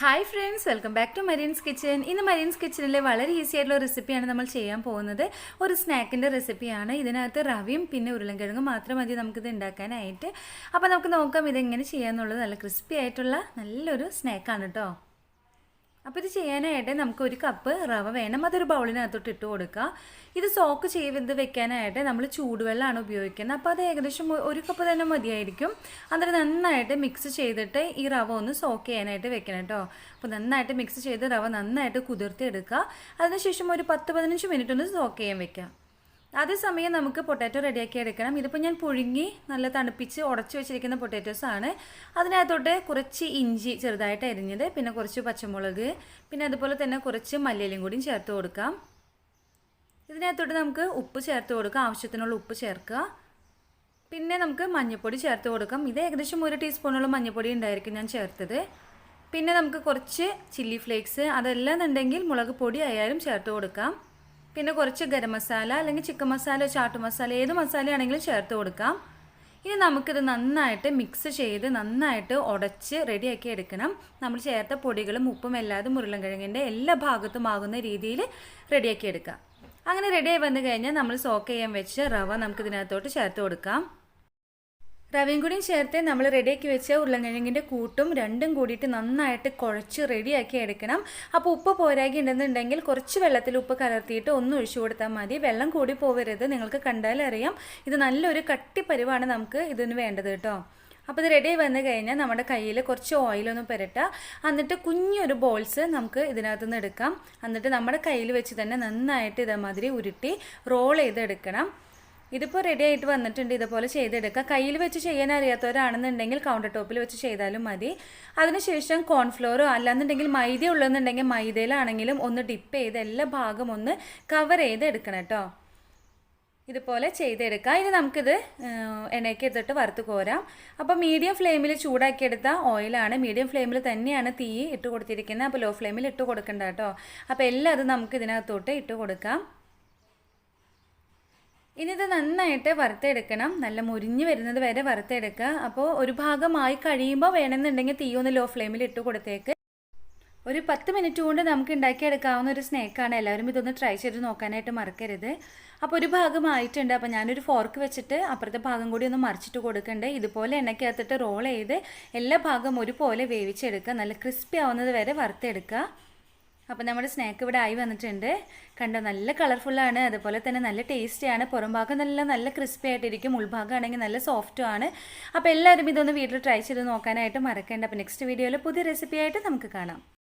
Hi friends, welcome back to Mareen's kitchen. ഇന്ന് മരീൻസ് കിച്ചണിലെ വളരെ easy ആയിട്ടുള്ള റെസിപ്പിയാണ് നമ്മൾ ചെയ്യാൻ പോകുന്നത്. ഒരു സ്നാക്കിൻ്റെ റെസിപ്പിയാണ്. ഇതിനകത്ത് റവയും പിന്നെ ഉരുളൻകിഴങ്ങും മാത്രം മതി നമുക്കിത് ഉണ്ടാക്കാനായിട്ട്. അപ്പോൾ നമുക്ക് നോക്കാം ഇതെങ്ങനെ ചെയ്യാമെന്നുള്ളത്. നല്ല ക്രിസ്പി ആയിട്ടുള്ള നല്ലൊരു സ്നാക്കാണ് കേട്ടോ. അപ്പോൾ ഇത് ചെയ്യാനായിട്ട് നമുക്ക് ഒരു കപ്പ് റവ വേണം. അതൊരു ബൗളിനകത്തോട്ട് ഇട്ട് കൊടുക്കുക. ഇത് സോക്ക് ചെയ്ത് വെക്കാനായിട്ട് നമ്മൾ ചൂടുവെള്ളമാണ് ഉപയോഗിക്കുന്നത്. അപ്പോൾ അത് ഏകദേശം ഒരു കപ്പ് തന്നെ മതിയായിരിക്കും. എന്നിട്ട് നന്നായിട്ട് മിക്സ് ചെയ്തിട്ട് ഈ റവ ഒന്ന് സോക്ക് ചെയ്യാനായിട്ട് വെക്കണം കേട്ടോ. അപ്പോൾ നന്നായിട്ട് മിക്സ് ചെയ്ത് റവ നന്നായിട്ട് കുതിർത്തി എടുക്കുക. അതിനുശേഷം ഒരു 10-15 മിനിറ്റ് ഒന്ന് സോക്ക് ചെയ്യാൻ വെക്കാം. അതേസമയം നമുക്ക് പൊട്ടാറ്റോ റെഡിയാക്കി എടുക്കണം. ഇതിപ്പോൾ ഞാൻ പുഴുങ്ങി നല്ല തണുപ്പിച്ച് ഉടച്ച് വെച്ചിരിക്കുന്ന പൊട്ടാറ്റോസാണ്. അതിനകത്തോട്ട് കുറച്ച് ഇഞ്ചി ചെറുതായിട്ട് അരിഞ്ഞത്, പിന്നെ കുറച്ച് പച്ചമുളക്, പിന്നെ അതുപോലെ തന്നെ കുറച്ച് മല്ലിയിലയും കൂടിയും ചേർത്ത് കൊടുക്കാം. ഇതിനകത്തോട്ട് നമുക്ക് ഉപ്പ് ചേർത്ത് കൊടുക്കാം, ആവശ്യത്തിനുള്ള ഉപ്പ് ചേർക്കുക. പിന്നെ നമുക്ക് മഞ്ഞൾപ്പൊടി ചേർത്ത് കൊടുക്കാം. ഇത് ഏകദേശം 1 ടീസ്പൂണോളം മഞ്ഞൾപ്പൊടി ഉണ്ടായിരിക്കും ഞാൻ ചേർത്തത്. പിന്നെ നമുക്ക് കുറച്ച് ചില്ലി ഫ്ലേക്സ്, അതല്ലാന്നുണ്ടെങ്കിൽ മുളക് പൊടി ആയാലും ചേർത്ത് കൊടുക്കാം. പിന്നെ കുറച്ച് ഗരം മസാല അല്ലെങ്കിൽ ചിക്കൻ മസാല, ചാട്ട് മസാല, ഏത് മസാലയാണെങ്കിലും ചേർത്ത് കൊടുക്കാം. ഇനി നമുക്കിത് നന്നായിട്ട് മിക്സ് ചെയ്ത് നന്നായിട്ട് ഉടച്ച് റെഡിയാക്കി എടുക്കണം. നമ്മൾ ചേർത്ത പൊടികളും ഉപ്പും എല്ലാതും ഉരുളൻകിഴങ്ങിൻ്റെ എല്ലാ ഭാഗത്തും ആകുന്ന രീതിയിൽ റെഡിയാക്കി എടുക്കാം. അങ്ങനെ റെഡിയായി വന്നു കഴിഞ്ഞാൽ നമ്മൾ സോക്ക് ചെയ്യാൻ വെച്ച് റവ നമുക്കിതിനകത്തോട്ട് ചേർത്ത് കൊടുക്കാം. റവയും കൂടിയും ചേർത്ത് നമ്മൾ റെഡിയാക്കി വെച്ച ഉരുളൻകിഴങ്ങിൻ്റെ കൂട്ടും രണ്ടും കൂടിയിട്ട് നന്നായിട്ട് കുഴച്ച് റെഡിയാക്കി എടുക്കണം. അപ്പോൾ ഉപ്പ് പോരാಗಿ ഉണ്ടെന്നുണ്ടെങ്കിൽ കുറച്ച് വെള്ളത്തിൽ ഉപ്പ് കലർത്തിയിട്ട് ഒന്ന് ഒഴിച്ചു കൊടുത്താൽ മതി. വെള്ളം കൂടി പോവരുത്. നിങ്ങൾക്ക് കണ്ടാലറിയാം ഇത് നല്ലൊരു കട്ടിപ്പരുവാണ് നമുക്ക് ഇതിന് വേണ്ടത് കേട്ടോ. അപ്പോൾ ഇത് റെഡി വന്നു കഴിഞ്ഞാൽ നമ്മുടെ കയ്യിൽ കുറച്ച് ഓയിലൊന്ന് പുരട്ടുക. എന്നിട്ട് കുഞ്ഞൊരു ബോൾസ് നമുക്ക് ഇതിനകത്തുനിന്ന് എടുക്കാം. എന്നിട്ട് നമ്മുടെ കയ്യിൽ വെച്ച് തന്നെ നന്നായിട്ട് ഇതേമാതിരി ഉരുട്ടി റോൾ ചെയ്തെടുക്കണം. ഇതിപ്പോൾ റെഡി ആയിട്ട് വന്നിട്ടുണ്ട്. ഇതുപോലെ ചെയ്തെടുക്കുക. കയ്യിൽ വെച്ച് ചെയ്യാൻ അറിയാത്തവരാണെന്നുണ്ടെങ്കിൽ കൗണ്ടർ ടോപ്പിൽ വെച്ച് ചെയ്താലും മതി. അതിനുശേഷം കോൺഫ്ലോറോ അല്ലാന്നുണ്ടെങ്കിൽ മൈദ ഉള്ളതെന്നുണ്ടെങ്കിൽ മൈദയിലാണെങ്കിലും ഒന്ന് ഡിപ്പ് ചെയ്ത് എല്ലാ ഭാഗം ഒന്ന് കവർ ചെയ്ത് എടുക്കണം കേട്ടോ. ഇതുപോലെ ചെയ്തെടുക്കുക. ഇനി നമുക്കിത് എണ്ണയ്ക്ക് എടുത്തിട്ട് വറുത്ത് കോരാം. അപ്പോൾ മീഡിയം ഫ്ലെയിമിൽ ചൂടാക്കിയെടുത്ത ഓയിലാണ്. മീഡിയം ഫ്ലെയിമിൽ തന്നെയാണ് തീ ഇട്ട് കൊടുത്തിരിക്കുന്നത്. അപ്പോൾ ലോ ഫ്ലെയിമിൽ ഇട്ട് കൊടുക്കണ്ട കേട്ടോ. അപ്പോൾ എല്ലാം അത് നമുക്ക് ഇതിനകത്തോട്ട് ഇട്ട് കൊടുക്കാം. ഇനി ഇത് നന്നായിട്ട് വറുത്തെടുക്കണം. നല്ല മുരിഞ്ഞ് വരുന്നത് വരെ വറുത്തെടുക്കുക. അപ്പോൾ ഒരു ഭാഗമായി കഴിയുമ്പോൾ വേണമെന്നുണ്ടെങ്കിൽ തീ ഒന്ന് ലോ ഫ്ലെയിമിൽ ഇട്ട് കൊടുത്തേക്ക്. ഒരു 10 മിനിറ്റ് കൊണ്ട് നമുക്ക് ഉണ്ടാക്കിയെടുക്കാവുന്ന ഒരു സ്നാക്കാണ്. എല്ലാവരും ഇതൊന്ന് ട്രൈ ചെയ്ത് നോക്കാനായിട്ട് മറക്കരുത്. അപ്പോൾ ഒരു ഭാഗമായിട്ടുണ്ട്. അപ്പോൾ ഞാനൊരു ഫോർക്ക് വെച്ചിട്ട് അപ്പുറത്തെ ഭാഗം കൂടി ഒന്ന് മറിച്ചിട്ട് കൊടുക്കണ്ടേ. ഇതുപോലെ എണ്ണയ്ക്കകത്തിട്ട് റോൾ ചെയ്ത് എല്ലാ ഭാഗം ഒരുപോലെ വേവിച്ചെടുക്കുക. നല്ല ക്രിസ്പി ആവുന്നത് വരെ വറുത്തെടുക്കുക. അപ്പോൾ നമ്മുടെ സ്നാക്ക് ഇവിടെ ആയി വന്നിട്ടുണ്ട്. കണ്ടോ, നല്ല കളർഫുള്ളാണ്. അതുപോലെ തന്നെ നല്ല ടേസ്റ്റിയാണ്. പുറം ഭാഗം നല്ല ക്രിസ്പി ആയിട്ടിരിക്കും. ഉൾഭാഗമാണെങ്കിൽ നല്ല സോഫ്റ്റും ആണ്. അപ്പോൾ എല്ലാവരും ഇതൊന്ന് വീട്ടിൽ ട്രൈ ചെയ്ത് നോക്കാനായിട്ട് മറക്കേണ്ട. അപ്പോൾ നെക്സ്റ്റ് വീഡിയോയിൽ പുതിയ റെസിപ്പി ആയിട്ട് നമുക്ക് കാണാം.